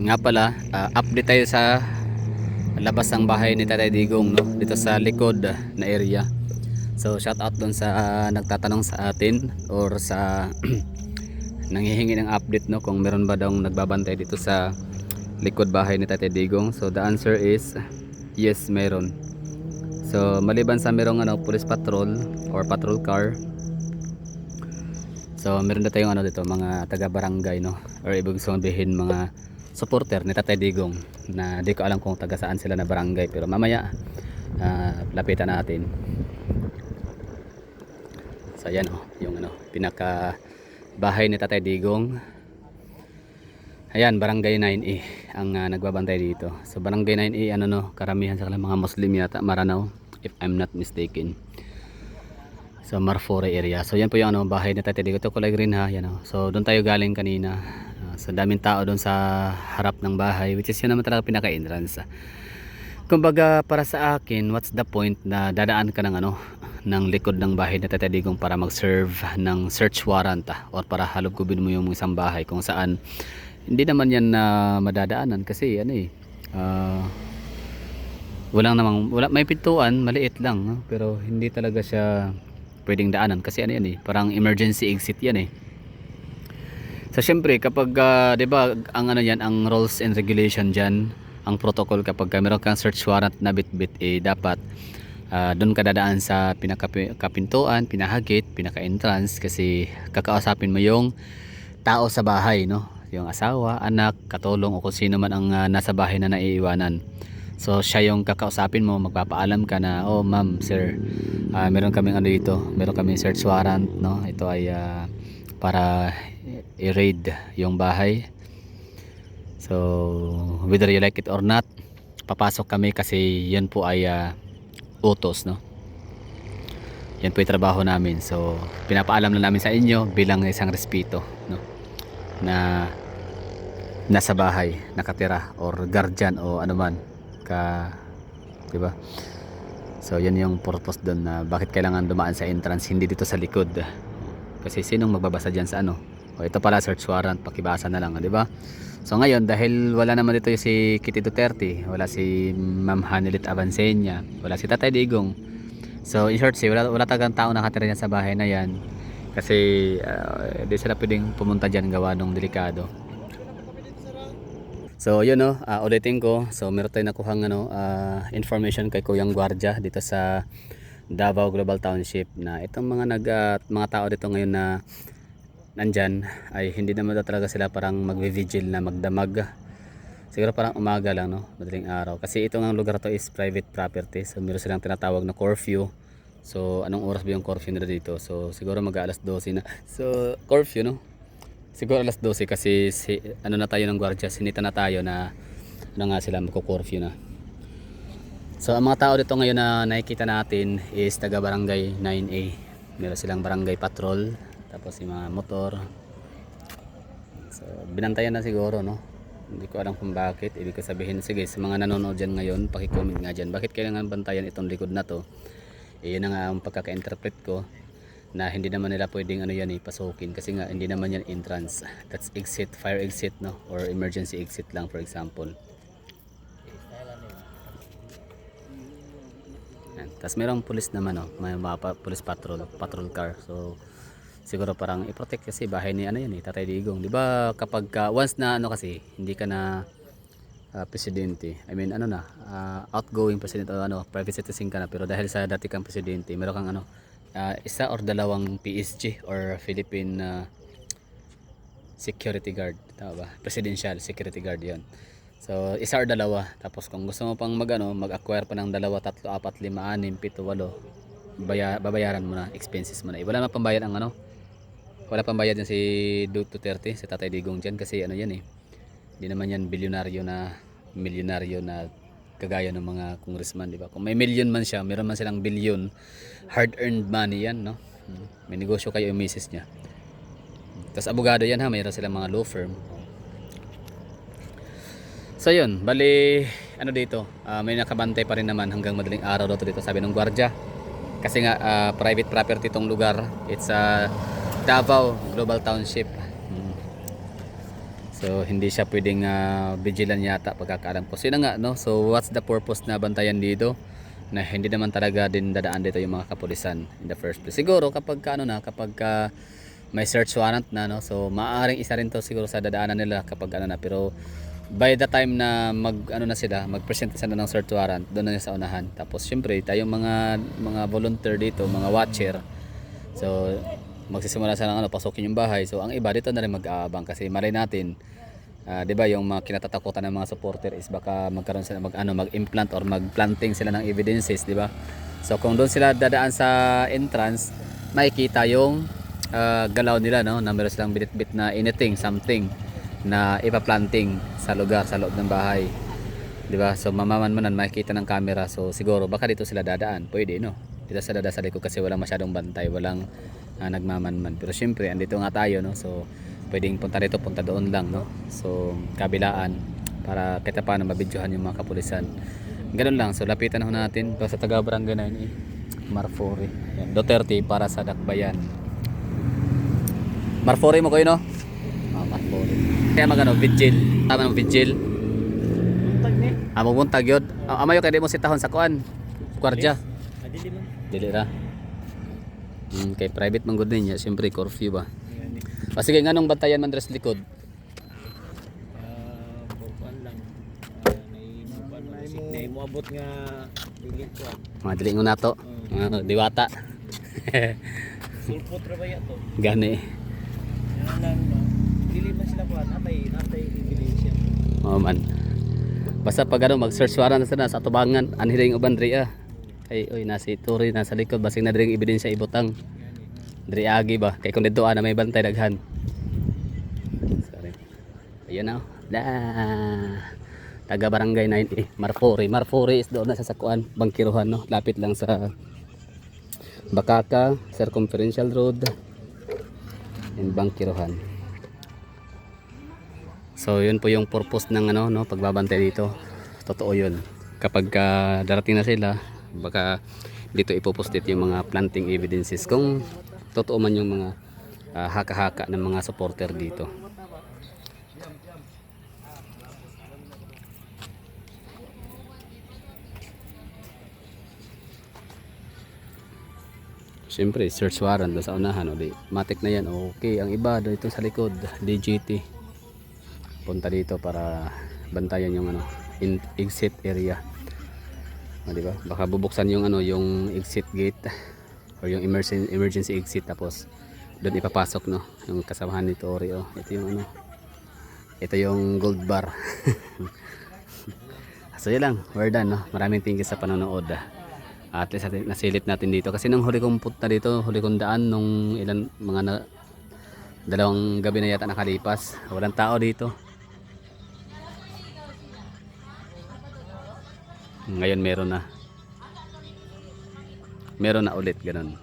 Nga pala, update tayo sa labas ng bahay ni Tatay Digong, no? Dito sa likod na area. So shout out dun sa nagtatanong sa atin or sa nanghihingi ng update, no, kung meron ba daw nagbabantay dito sa likod bahay ni Tatay Digong. So the answer is yes, meron. So maliban sa merong police patrol or patrol car, so meron na tayong dito mga taga barangay, no, or ibig sabihin mga supporter ni Tatay Digong na di ko alam kung taga saan sila na barangay, pero mamaya lapitan natin. So ayan, yung pinaka bahay ni Tatay Digong. Ayan, barangay 9A ang nagbabantay dito. So barangay 9A, karamihan sa mga Muslim yata, Maranao, if I'm not mistaken. So Marfore area. So yan po yung bahay ni Tatay Digong. Ito kulay green, ha. Yan, so doon tayo galing kanina. So daming tao doon sa harap ng bahay, which is yun naman talaga pinaka-entrance. Kumbaga para sa akin, what's the point na dadaan ka ng ng likod ng bahay ni Tatay Digong para mag-serve ng search warrant, or para halugubin mo yung isang bahay kung saan hindi naman yan na madadaanan kasi wala, may pintuan, maliit lang, no? Pero hindi talaga siya pwedeng daanan kasi parang emergency exit yan. So syempre kapag 'di ba ang ang rules and regulation diyan, ang protocol kapag meron kang search warrant na bitbit, dapat doon ka dadaan sa pinakapintuan, pinahagit, pinaka-entrance, kasi kakausapin mo yung tao sa bahay, no? Yung asawa, anak, katulong, o kung sino man ang nasa bahay na naiiwanan. So siya yung kakausapin mo, magpapaalam ka na, oh ma'am, sir, meron kaming dito, meron kaming search warrant, no? Ito ay para i-raid yung bahay. So whether you like it or not, papasok kami kasi yan po ay utos, no? Yan po yung trabaho namin. So pinapaalam na namin sa inyo bilang isang respeto, no, na nasa bahay nakatira, or guardian, o anuman ka, 'di ba? So yan yung purpose doon, na bakit kailangan dumaan sa entrance, hindi dito sa likod. Kasi sinong magbabasa diyan sa o ito pala search warrant, pakibasa na lang, 'di ba? So ngayon, dahil wala naman dito si Kitty Duterte, wala si Ma'am Hanilit Avancenia, wala si Tatay Digong. So in short, wala tagang tao nakatira diyan sa bahay na yan, kasi di sila pwedeng pumunta diyan gawa ng delikado. So yun, ulitin ko. So meron tayong nakuhang information kay Kuyang Guardia dito sa Davao Global Township, na itong mga tao dito ngayon na nandyan ay hindi naman talaga sila parang magvi-vigil na magdamag. Siguro parang umaga lang, no, madaling araw, kasi itong lugar to is private property. So meron silang tinatawag na curfew. So anong oras ba yung curfew nila dito? So siguro mag-alas 12 na. So curfew, no, siguro alas 12, kasi na tayo ng gwardiya, sinita na tayo na nga sila magko-curfew na. So ang mga tao dito ngayon na nakikita natin is taga barangay 9A. Meron silang barangay patrol, tapos yung mga motor. So binantayan na siguro, no, hindi ko alam kung bakit. Ibig sabihin, sige, sa mga nanonood dyan ngayon, pakicomment nga dyan, bakit kailangan bantayan itong likod na to? Yun na nga ang pagkaka-interpret ko, na hindi naman nila pwedeng pasukin, kasi nga hindi naman yan entrance, that's exit, fire exit, no, or emergency exit lang, for example. Tapos merong police naman, may mga police patrol car. So siguro parang i-protect, kasi bahay ni Tatay Digong, di ba? Kapag once na kasi hindi ka na presidente, I mean outgoing president, o private citizen ka na, pero dahil sa dati kang presidente, meron kang isa or dalawang PSG, or Philippine security guard, tama ba? Presidential security guard 'yon. So isa or dalawa, tapos kung gusto mo pang mag-acquire pa ng 2, 3, 4, 5, 6, 7, 8, babayaran mo na, expenses mo na. Wala naman pambayad wala pambayad yan si Duterte, si Tatay Digong diyan, kasi hindi naman yan milyonaryo na kagaya ng mga congressman, di ba? Kung may million man siya, meron man silang billion, hard earned money yan, no? May negosyo kayo yung misis niya. Tapos abogado yan, mayroon silang mga law firm. So yun, bali dito, may nakabantay pa rin naman hanggang madaling araw dito, sabi ng gwardiya. Kasi nga private property itong lugar. It's Davao Global Township. So hindi siya pwedeng vigilant yata pagkakaalam ko. So yun na nga no. So what's the purpose na bantayan dito? Na hindi naman talaga din dadaan dito yung mga kapulisan in the first place. Siguro kapag kapag may search warrant na no. So maaaring isa rin to siguro sa dadaanan nila kapag pero by the time na na sila, mag-present sila ng search warrant, doon na sa unahan. Tapos syempre, tayong mga volunteer dito, mga watcher. So magsisimula sa pasukin yung bahay. So ang iba dito na rin mag-aabang kasi malay natin 'di ba yung mga kinatatakutan ng mga supporter is baka magkaroon sila mag-implant or mag-planting sila ng evidences, 'di ba? So kung doon sila dadaan sa entrance, makikita yung galaw nila no, na meron silang bit-bit na anything, something na ipa-planting sa lugar, sa loob ng bahay. 'Di ba? So mamamanmanan makikita ng camera. So siguro baka dito sila dadaan. Pwede no. Dito sa dadaan sa likod kasi walang masyadong bantay, walang nagmamanman. Pero syempre andito nga tayo no. So pwedeng punta dito, punta doon lang no. So kabilaan para kahit paano mabidyohan yung mga kapulisan. Ganun lang. So lapitan ho natin sa taga barangay na yun Marfori. Yan. Duterte para sa Dakbayan. Marfori mo kayo no? Marfori. Kaya magano vigil, tama ng vigil. Buntag ni. Magbuntag yun. Amayo kay di mo sitahon sa kuan. Kwardya. Adili man. Dili ra. Kay private man gud niya, siyempre curfew ba. Sige nganong bantayan man dres likod. Bukan lang. Nay mo abot nga dili ko. Dili ngo nato. Diwata. Sulpot ra ba ya to? Gani. Yan lang. Dili man sila kuan, natay evidence. Man. Basta pag mag-search warrant na sa atubangan, anhiling uban diri Ay oy nasi turi na sa likod basing na diri ebidensya ibutang. Diri agi ba kay kung didto na may bantay daghan. Sorry. Ayun na. Taga barangay 9 Marfori. Marfori is doon na sa sakuan, Bangkiruhan no. Lapit lang sa Bakaka, Circumferential Road in Bangkiruhan. So yun po yung purpose ng no, pagbabantay dito. Totoo yun. Kapag darating na sila, baka dito ipopostit yung mga planting evidences kung totoo man yung mga haka-haka ng mga supporter dito. Siyempre, search warrant sa unahan. Matik na yan. Okay, ang iba dito sa likod, DGT. Punta dito para bantayan yung exit area. Di ba? Baka bubuksan yung yung exit gate or yung emergency exit tapos doon ipapasok no yung kasamahan nito Oreo. Ito yung ito yung gold bar. So yun lang, we're done no. Maraming thank you sa panonood. At least nasilip natin dito kasi nung huli kong punta dito, huli kong daan nung dalawang gabi na yata nakalipas, walang tao dito. Ngayon meron na ulit ganun.